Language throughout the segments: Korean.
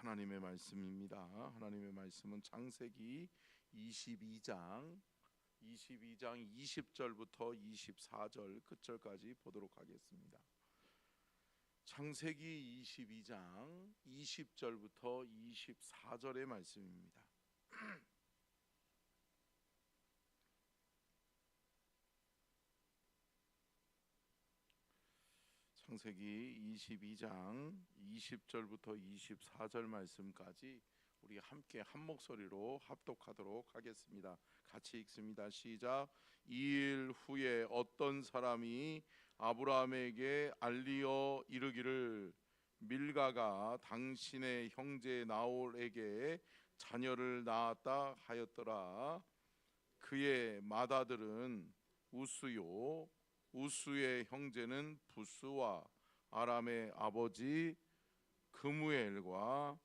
하나님의 말씀입니다. 하나님의 말씀은 창세기 22장 20절부터 24절 끝절까지 보도록 하겠습니다. 창세기 22장 20절부터 24절의 말씀입니다. 창세기 22장 20절부터 24절 말씀까지 우리 함께 한 목소리로 합독하도록 하겠습니다. 같이 읽습니다. 시작. 2일 후에 어떤 사람이 아브라함에게 알리어 이르기를 밀가가 당신의 형제 나홀에게 자녀를 낳았다 하였더라. 그의 맏아들은 우스요 우스의 형제는 부스와 아람의 아버지 그무엘과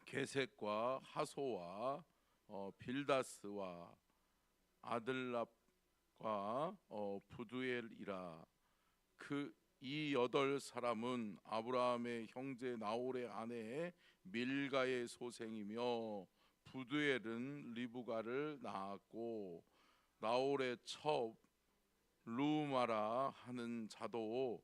게셋과 하소와 빌다스와 아들랍과 부두엘이라. 이 8사람은 아브라함의 형제 나홀의 아내 밀가의 소생이며 부두엘은 리브가를 낳았고 나홀의 첩 루마라 하는 자도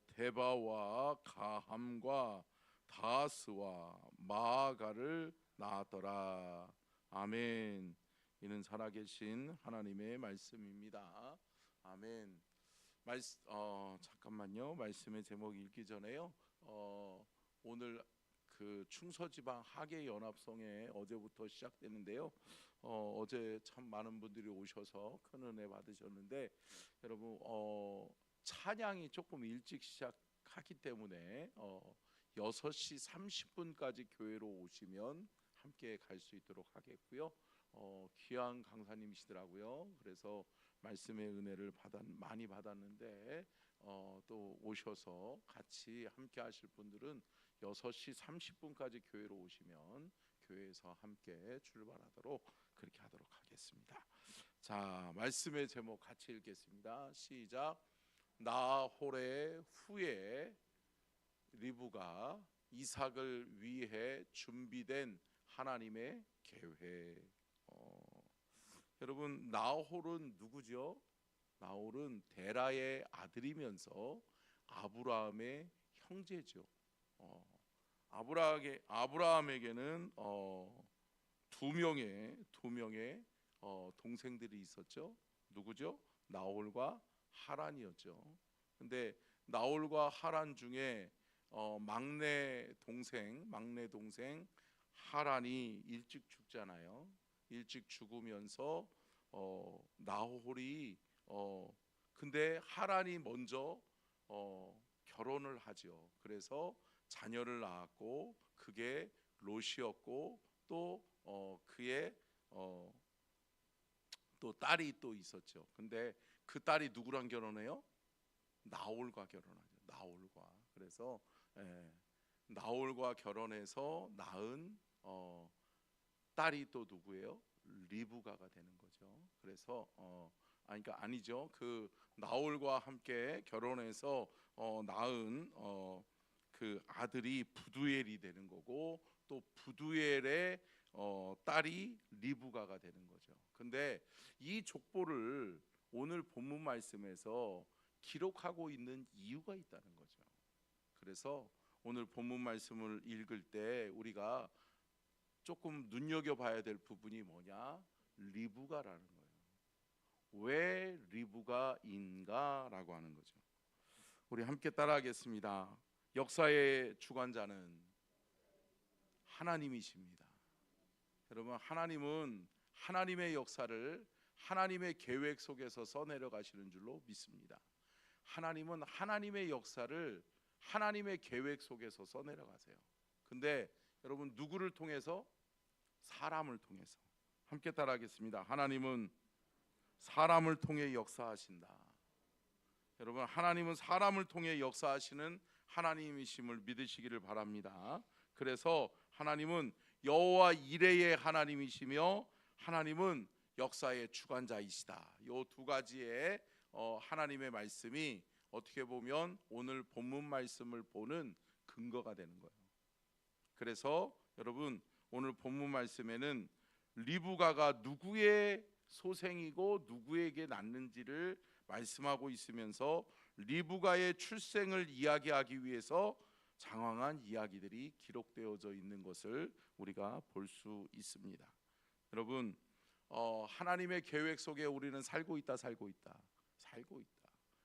데바와 가함과 다스와 마아가를 낳았더라. 아멘. 이는 살아계신 하나님의 말씀입니다. 아멘. 잠깐만요. 말씀의 제목 읽기 전에요. 오늘 그 충서지방 하계연합성회 어제부터 시작되는데요. 어제 참 많은 분들이 오셔서 큰 은혜 받으셨는데 여러분 찬양이 조금 일찍 시작하기 때문에 6시 30분까지 교회로 오시면 함께 갈 수 있도록 하겠고요. 귀한 강사님이시더라고요. 그래서 말씀의 은혜를 많이 받았는데 또 오셔서 같이 함께 하실 분들은 6시 30분까지 교회로 오시면 교회에서 함께 출발하도록 그렇게 하도록 하겠습니다. 자, 말씀의 제목 같이 읽겠습니다. 시작. 나홀의 후에 리브가 이삭을 위해 준비된 하나님의 계획. 여러분, 나홀은 누구죠? 나홀은 데라의 아들이면서 아브라함의 형제죠. 아브라함에게는 두 명의 동생들이 있었죠. 누구죠? 나홀과 하란이었죠. 근데 나홀과 하란 중에 막내 동생 하란이 일찍 죽잖아요. 일찍 죽으면서 나홀이 근데 하란이 먼저 결혼을 하죠. 그래서 자녀를 낳았고 그게 롯이었고 또 그의 또 딸이 또 있었죠. 근데 그 딸이 누구랑 결혼해요? 나홀과 결혼하죠. 나홀과. 그래서 나홀과 결혼해서 낳은 딸이 또 누구예요? 리브가가 되는 거죠. 그래서 그러니까 아니죠. 그 나홀과 함께 결혼해서 낳은 그 아들이 부두엘이 되는 거고 또 부두엘의 딸이 리브가가 되는 거죠. 근데 이 족보를 오늘 본문 말씀에서 기록하고 있는 이유가 있다는 거죠. 그래서 오늘 본문 말씀을 읽을 때 우리가 조금 눈여겨봐야 될 부분이 뭐냐? 리브가라는 거예요. 왜 리브가인가라고 하는 거죠. 우리 함께 따라하겠습니다. 역사의 주관자는 하나님이십니다. 여러분, 하나님은 하나님의 역사를 하나님의 계획 속에서 써내려 가시는 줄로 믿습니다. 하나님은 하나님의 역사를 하나님의 계획 속에서 써내려 가세요. 근데 여러분, 누구를 통해서? 사람을 통해서. 함께 따라하겠습니다. 하나님은 사람을 통해 역사하신다. 여러분, 하나님은 사람을 통해 역사하시는 하나님이심을 믿으시기를 바랍니다. 그래서 하나님은 여호와 이레의 하나님이시며 하나님은 역사의 주관자이시다. 이 두 가지의 하나님의 말씀이 어떻게 보면 오늘 본문 말씀을 보는 근거가 되는 거예요. 그래서 여러분 오늘 본문 말씀에는 리브가가 누구의 소생이고 누구에게 낳는지를 말씀하고 있으면서 리브가의 출생을 이야기하기 위해서 장황한 이야기들이 기록되어져 있는 것을 우리가 볼 수 있습니다. 여러분 하나님의 계획 속에 우리는 살고 있다.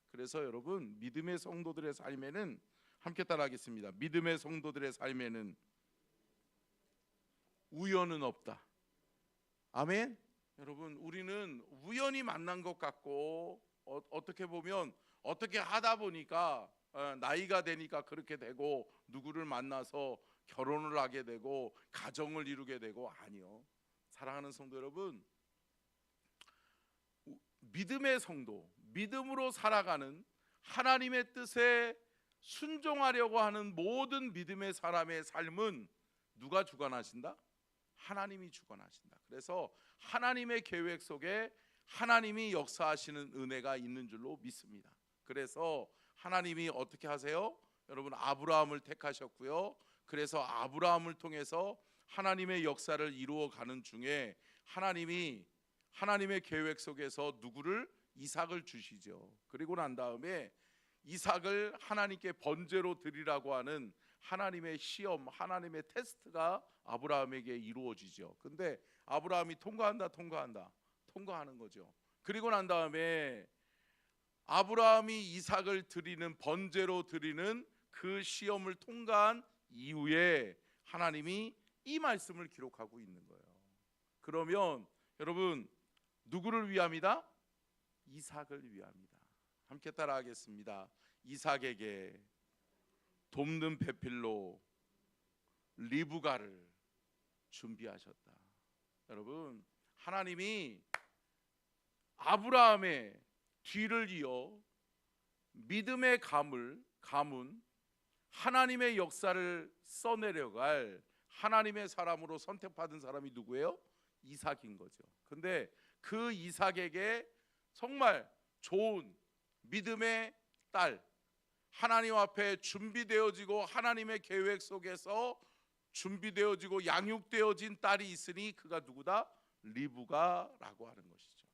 그래서 여러분 믿음의 성도들의 삶에는 함께 따라하겠습니다. 믿음의 성도들의 삶에는 우연은 없다. 아멘. 여러분 우리는 우연히 만난 것 같고 어떻게 보면 어떻게 하다 보니까 나이가 되니까 그렇게 되고 누구를 만나서 결혼을 하게 되고 가정을 이루게 되고, 아니요. 사랑하는 성도 여러분, 믿음의 성도, 믿음으로 살아가는 하나님의 뜻에 순종하려고 하는 모든 믿음의 사람의 삶은 누가 주관하신다? 하나님이 주관하신다. 그래서 하나님의 계획 속에 하나님이 역사하시는 은혜가 있는 줄로 믿습니다. 그래서 하나님이 어떻게 하세요? 여러분 아브라함을 택하셨고요. 그래서 아브라함을 통해서 하나님의 역사를 이루어가는 중에 하나님이 하나님의 계획 속에서 누구를? 이삭을 주시죠. 그리고 난 다음에 이삭을 하나님께 번제로 드리라고 하는 하나님의 시험, 하나님의 테스트가 아브라함에게 이루어지죠. 근데 아브라함이 통과하는 거죠. 그리고 난 다음에 아브라함이 이삭을 드리는, 번제로 드리는 그 시험을 통과한 이후에 하나님이 이 말씀을 기록하고 있는 거예요. 그러면 여러분 누구를 위함이다? 이삭을 위함이다. 함께 따라하겠습니다. 이삭에게 돕는 배필로 리브가를 준비하셨다. 여러분 하나님이 아브라함의 뒤를 이어 믿음의 가문, 하나님의 역사를 써내려갈 하나님의 사람으로 선택받은 사람이 누구예요? 이삭인 거죠. 근데 그 이삭에게 정말 좋은 믿음의 딸, 하나님 앞에 준비되어지고 하나님의 계획 속에서 준비되어지고 양육되어진 딸이 있으니 그가 누구다? 리브가라고 하는 것이죠.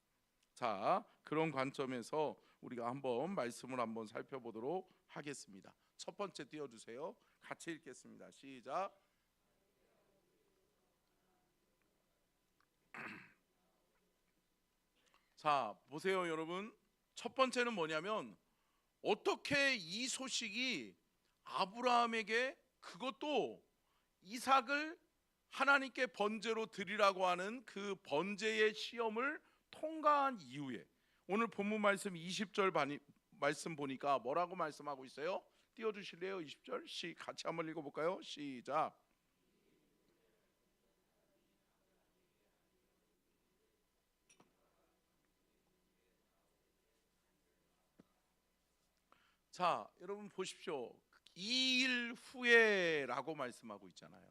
자, 그런 관점에서 우리가 한번 말씀을 한번 살펴보도록 하겠습니다. 첫 번째 띄워주세요. 같이 읽겠습니다. 시작. 자, 보세요 여러분. 첫 번째는 뭐냐면 어떻게 이 소식이 아브라함에게, 그것도 이삭을 하나님께 번제로 드리라고 하는 그 번제의 시험을 통과한 이후에, 오늘 본문 말씀 20절 말씀 보니까 뭐라고 말씀하고 있어요? 띄워주실래요? 20절 같이 한번 읽어볼까요? 시작. 자, 여러분 보십시오. 2일 후에라고 말씀하고 있잖아요.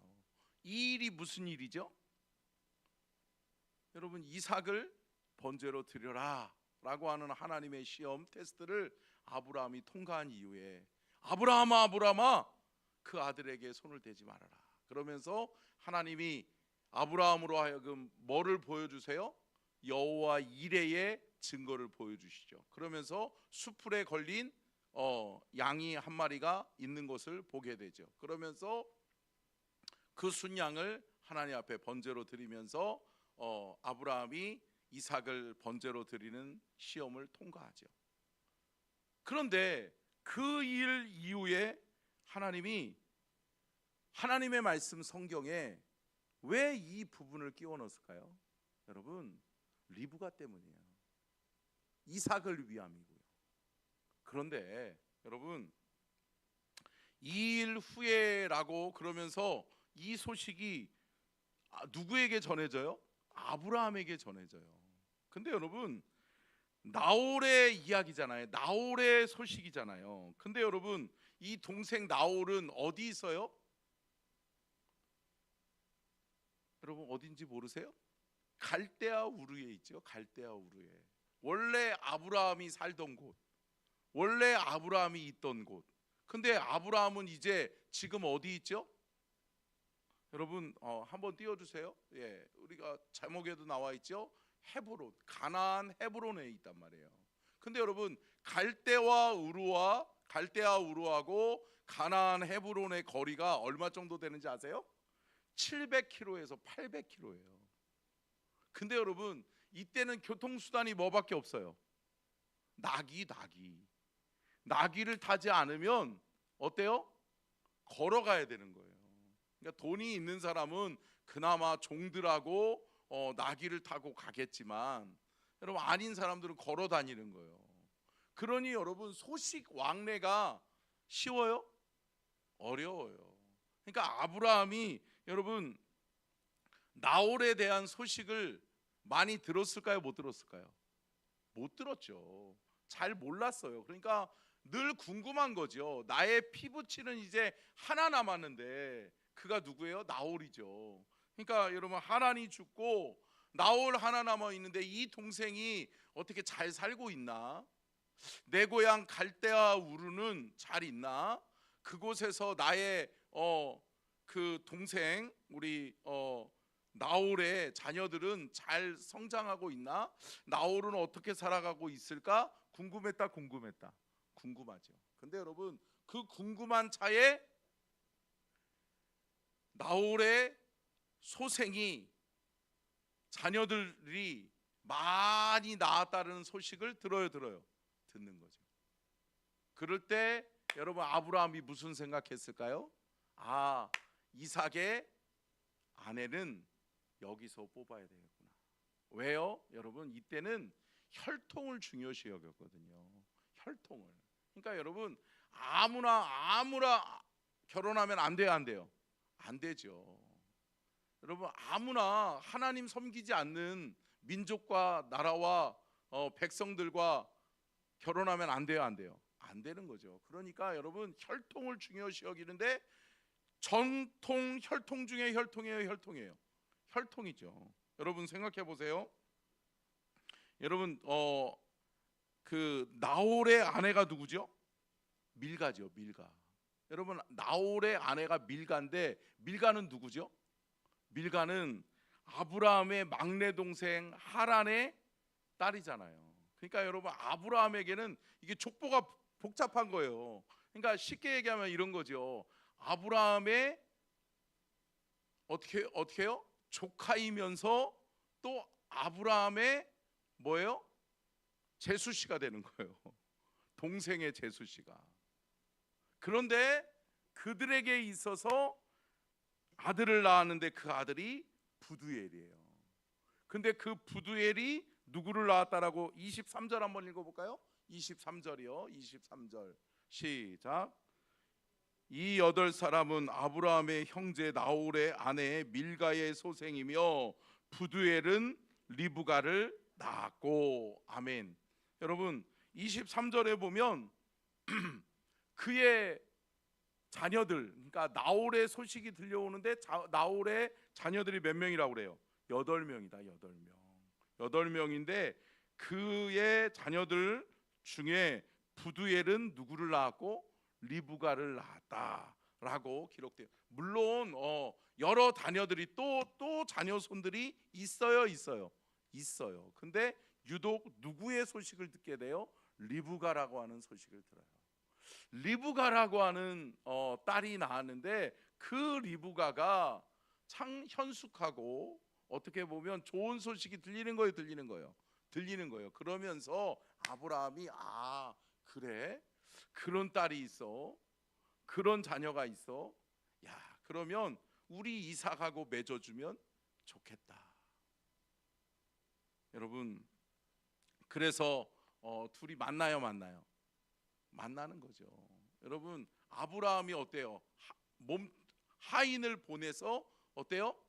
이 일이 무슨 일이죠? 여러분 이삭을 번제로 드려라 라고 하는 하나님의 시험 테스트를 아브라함이 통과한 이후에 아브라함아 그 아들에게 손을 대지 말아라. 그러면서 하나님이 아브라함으로 하여금 뭐를 보여주세요? 여호와 이레의 증거를 보여주시죠. 그러면서 수풀에 걸린 양이 한 마리가 있는 것을 보게 되죠. 그러면서 그 순양을 하나님 앞에 번제로 드리면서 아브라함이 이삭을 번제로 드리는 시험을 통과하죠. 그런데 그 일 이후에 하나님이 하나님의 말씀 성경에 왜 이 부분을 끼워 넣었을까요? 여러분 리브가 때문이에요. 이삭을 위함이고요. 그런데 여러분 2일 후에라고 그러면서 이 소식이 누구에게 전해져요? 아브라함에게 전해져요. 근데 여러분 나홀의 이야기잖아요. 나홀의 소식이잖아요. 근데 여러분 이 동생 나홀은 어디 있어요? 여러분 어딘지 모르세요? 갈대아 우르에 있죠. 갈대아 우르에. 원래 아브라함이 살던 곳, 원래 아브라함이 있던 곳. 근데 아브라함은 이제 지금 어디 있죠? 여러분 한번 띄워주세요. 예, 우리가 제목에도 나와 있죠. 헤브론, 가나안 헤브론에 있단 말이에요. 근데 여러분 갈대와 우루하고 가나안 헤브론의 거리가 얼마 정도 되는지 아세요? 700km에서 800km예요. 근데 여러분 이때는 교통수단이 뭐밖에 없어요? 나귀를 타지 않으면 어때요? 걸어가야 되는 거예요. 그러니까 돈이 있는 사람은 그나마 종들하고 나귀를 타고 가겠지만 여러분 아닌 사람들은 걸어 다니는 거예요. 그러니 여러분 소식 왕래가 쉬워요? 어려워요. 그러니까 아브라함이 여러분 나홀에 대한 소식을 많이 들었을까요? 못 들었을까요? 못 들었죠. 잘 몰랐어요. 그러니까 늘 궁금한 거죠. 나의 피부치는 이제 하나 남았는데 그가 누구예요? 나홀이죠. 그러니까 여러분 하란이 죽고 나홀 하나 남아 있는데 이 동생이 어떻게 잘 살고 있나? 내 고향 갈대아 우르는 잘 있나? 그곳에서 나의 그 동생 우리 나홀의 자녀들은 잘 성장하고 있나? 나홀은 어떻게 살아가고 있을까? 궁금하죠. 근데 여러분 그 궁금한 차에 나홀의 소생이 자녀들이 많이 낳았다는 소식을 듣는 거죠. 그럴 때 여러분 아브라함이 무슨 생각했을까요? 아, 이삭의 아내는 여기서 뽑아야 되겠구나. 왜요? 여러분 이때는 혈통을 중요시 여겼거든요. 혈통을. 그러니까 여러분 아무나 결혼하면 안 돼요, 안 돼요? 안 되죠. 여러분 아무나 하나님 섬기지 않는 민족과 나라와 백성들과 결혼하면 안 돼요, 안 돼요? 안 되는 거죠. 그러니까 여러분 혈통을 중요시 여기는데 전통 혈통 중에 혈통이에요. 혈통이죠. 여러분 생각해 보세요. 여러분 그 나홀의 아내가 누구죠? 밀가죠. 밀가. 여러분 나홀의 아내가 밀가인데 밀가는 누구죠? 밀가는 아브라함의 막내 동생 하란의 딸이잖아요. 그러니까 여러분 아브라함에게는 이게 족보가 복잡한 거예요. 그러니까 쉽게 얘기하면 이런 거죠. 아브라함의 어떻게요? 조카이면서 또 아브라함의 뭐예요? 제수씨가 되는 거예요. 동생의 제수씨가. 그런데 그들에게 있어서 아들을 낳았는데 그 아들이 부두엘이에요. 근데 그 부두엘이 누구를 낳았다라고 23절 한번 읽어볼까요? 23절이요. 23절 시작. 이 8사람은 아브라함의 형제 나홀의 아내 밀가의 소생이며 부두엘은 리브가를 낳았고. 아멘. 여러분 23절에 보면 그의 자녀들, 그러니까 나홀의 소식이 들려오는데 나홀의 자녀들이 몇 명이라고 그래요? 8명이다. 8명인데 그의 자녀들 중에 부두엘은 누구를 낳았고 리브가를 낳았다라고 기록돼요. 물론 여러 자녀들이 또 자녀손들이 있어요. 근데 유독 누구의 소식을 듣게 돼요? 리브가라고 하는 소식을 들어요. 리브가라고 하는 딸이 낳았는데 그 리브가가 참 현숙하고 어떻게 보면 좋은 소식이 들리는 거예요. 그러면서 아브라함이 그래? 그런 딸이 있어? 그런 자녀가 있어? 야, 그러면 우리 이삭하고 맺어주면 좋겠다. 여러분 그래서 둘이 만나요? 만나는 거죠. 여러분 아브라함이 어때요? 하인을 보내서 어때요?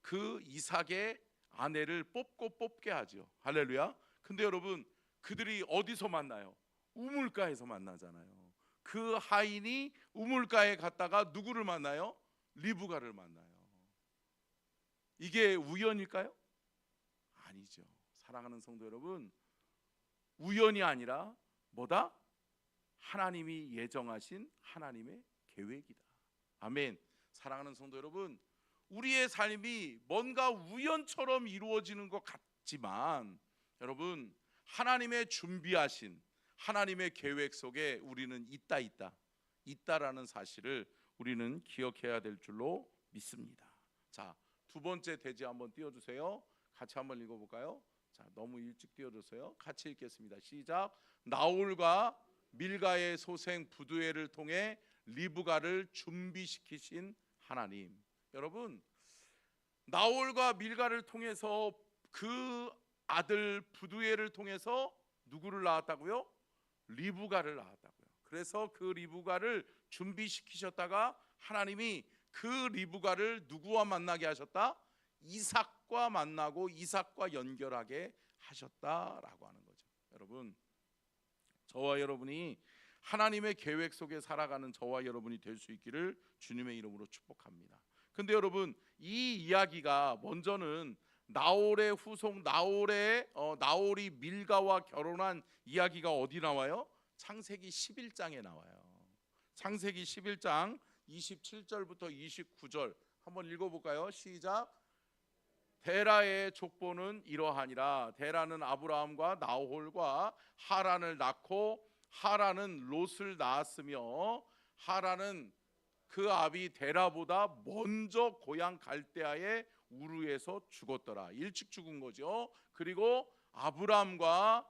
그 이삭의 아내를 뽑게 하죠. 할렐루야. 근데 여러분 그들이 어디서 만나요? 우물가에서 만나잖아요. 그 하인이 우물가에 갔다가 누구를 만나요? 리브가를 만나요. 이게 우연일까요? 아니죠. 사랑하는 성도 여러분, 우연이 아니라 뭐다? 하나님이 예정하신 하나님의 계획이다. 아멘. 사랑하는 성도 여러분, 우리의 삶이 뭔가 우연처럼 이루어지는 것 같지만 여러분, 하나님의 준비하신 하나님의 계획 속에 우리는 있다라는 사실을 우리는 기억해야 될 줄로 믿습니다. 자, 두 번째 대지 한번 띄워주세요. 같이 한번 읽어볼까요? 자, 너무 일찍 띄워주세요. 같이 읽겠습니다. 시작. 나홀과 밀가의 소생 부두엘을 통해 리브가를 준비시키신 하나님. 여러분, 나홀과 밀가를 통해서 그 아들 부두엘을 통해서 누구를 낳았다고요? 리브가를 낳았다고요. 그래서 그 리브가를 준비시키셨다가 하나님이 그 리브가를 누구와 만나게 하셨다? 이삭과 만나고 이삭과 연결하게 하셨다라고 하는 거죠. 여러분, 저와 여러분이 하나님의 계획 속에 살아가는 저와 여러분이 될 수 있기를 주님의 이름으로 축복합니다. 근데 여러분, 이 이야기가 먼저는 나홀의 후손 나홀이 밀가와 결혼한 이야기가 어디 나와요? 창세기 11장에 나와요. 창세기 11장 27절부터 29절 한번 읽어볼까요? 시작. 데라의 족보는 이러하니라. 데라는 아브라함과 나홀과 하란을 낳고 하란은 롯을 낳았으며 하란은 그 아비 데라보다 먼저 고향 갈대아의 우르에서 죽었더라. 일찍 죽은 거죠. 그리고 아브라함과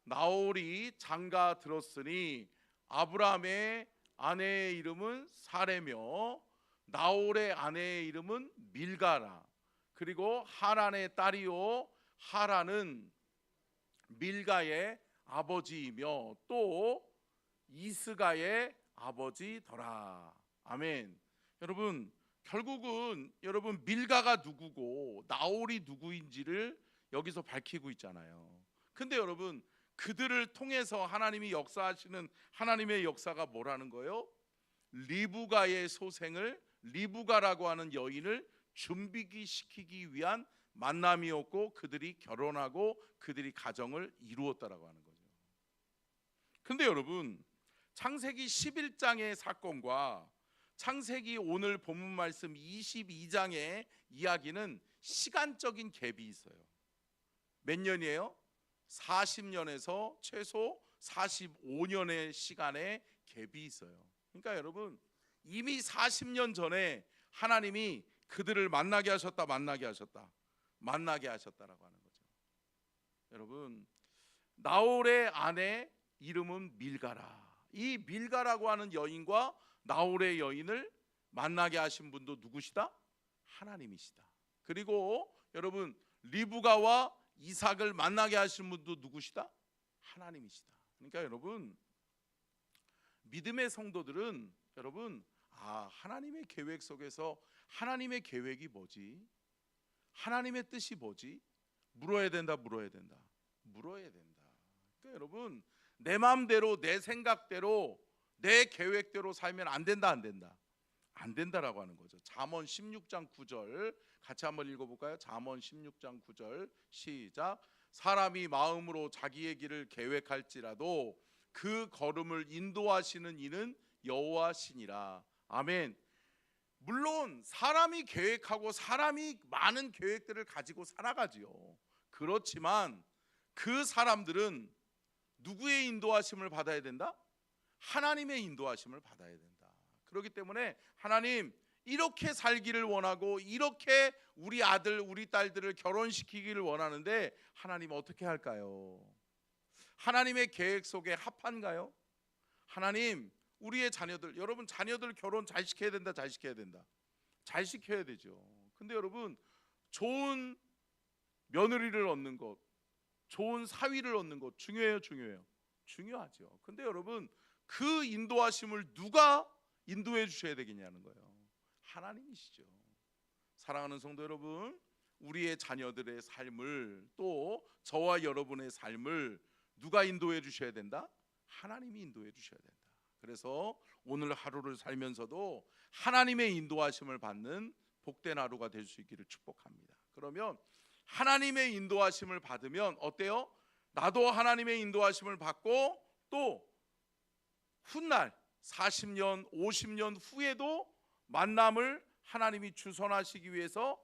나홀이 장가 들었으니 아브라함의 아내의 이름은 사레며 나홀의 아내의 이름은 밀가라. 그리고 하란의 딸이요 하란은 밀가의 아버지이며 또 이스가의 아버지더라. 아멘. 여러분, 결국은 여러분 밀가가 누구고 나홀이 누구인지를 여기서 밝히고 있잖아요. 근데 여러분, 그들을 통해서 하나님이 역사하시는 하나님의 역사가 뭐라는 거예요? 리브가의 소생을, 리브가라고 하는 여인을 준비시키기 위한 만남이었고 그들이 결혼하고 그들이 가정을 이루었다라고 하는 거죠. 근데 여러분, 창세기 11장의 사건과 창세기 오늘 본문 말씀 22장의 이야기는 시간적인 갭이 있어요. 몇 년이에요? 40년에서 최소 45년의 시간의 갭이 있어요. 그러니까 여러분, 이미 40년 전에 하나님이 그들을 만나게 하셨다라고 하는 거죠. 여러분, 나홀의 아내 이름은 밀가라. 이 밀가라고 하는 여인과 나홀의 여인을 만나게 하신 분도 누구시다? 하나님이시다. 그리고 여러분, 리브가와 이삭을 만나게 하신 분도 누구시다? 하나님이시다. 그러니까 여러분, 믿음의 성도들은 여러분, 하나님의 계획 속에서 하나님의 계획이 뭐지? 하나님의 뜻이 뭐지? 물어야 된다. 그러니까 여러분, 내 마음대로 내 생각대로 내 계획대로 살면 안 된다라고 하는 거죠. 잠언 16장 9절 같이 한번 읽어볼까요? 잠언 16장 9절 시작. 사람이 마음으로 자기의 길을 계획할지라도 그 걸음을 인도하시는 이는 여호와시니라. 아멘. 물론 사람이 계획하고 사람이 많은 계획들을 가지고 살아가지요. 그렇지만 그 사람들은 누구의 인도하심을 받아야 된다? 하나님의 인도하심을 받아야 된다. 그렇기 때문에 하나님, 이렇게 살기를 원하고 이렇게 우리 아들 우리 딸들을 결혼시키기를 원하는데 하나님 어떻게 할까요? 하나님의 계획 속에 합한가요? 하나님, 우리의 자녀들, 여러분 자녀들 결혼 잘 시켜야 된다. 잘 시켜야 되죠. 근데 여러분, 좋은 며느리를 얻는 것, 좋은 사위를 얻는 것 중요하죠. 근데 여러분, 그 인도하심을 누가 인도해 주셔야 되겠냐는 거예요. 하나님이시죠. 사랑하는 성도 여러분, 우리의 자녀들의 삶을, 또 저와 여러분의 삶을 누가 인도해 주셔야 된다? 하나님이 인도해 주셔야 된다. 그래서 오늘 하루를 살면서도 하나님의 인도하심을 받는 복된 하루가 될 수 있기를 축복합니다. 그러면 하나님의 인도하심을 받으면 어때요? 나도 하나님의 인도하심을 받고 또 훗날 40년, 50년 후에도 만남을 하나님이 주선하시기 위해서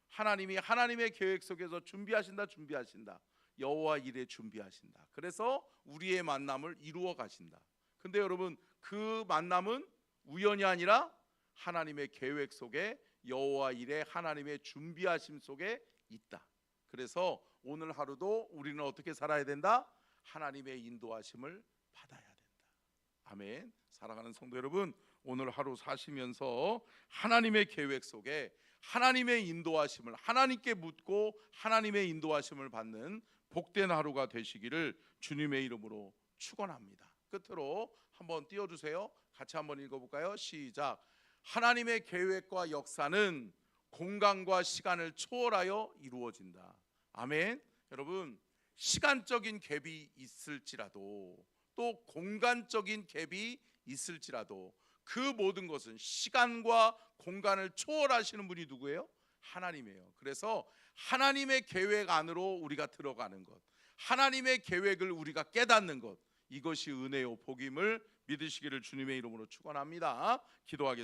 하나님이 하나님의 계획 속에서 준비하신다. 여호와 일에 준비하신다. 그래서 우리의 만남을 이루어 가신다. 근데 여러분, 그 만남은 우연이 아니라 하나님의 계획 속에, 여호와 일에 하나님의 준비하심 속에 있다. 그래서 오늘 하루도 우리는 어떻게 살아야 된다? 하나님의 인도하심을 받아야 된다. 아멘. 사랑하는 성도 여러분, 오늘 하루 사시면서 하나님의 계획 속에 하나님의 인도하심을, 하나님께 묻고 하나님의 인도하심을 받는 복된 하루가 되시기를 주님의 이름으로 축원합니다. 끝으로 한번 띄워주세요. 같이 한번 읽어볼까요? 시작. 하나님의 계획과 역사는 공간과 시간을 초월하여 이루어진다. 아멘. 여러분, 시간적인 갭이 있을지라도, 또 공간적인 갭이 있을지라도 그 모든 것은 시간과 공간을 초월하시는 분이 누구예요? 하나님이에요. 그래서 하나님의 계획 안으로 우리가 들어가는 것, 하나님의 계획을 우리가 깨닫는 것, 이것이 은혜요 복임을 믿으시기를 주님의 이름으로 축원합니다. 기도하겠습니다.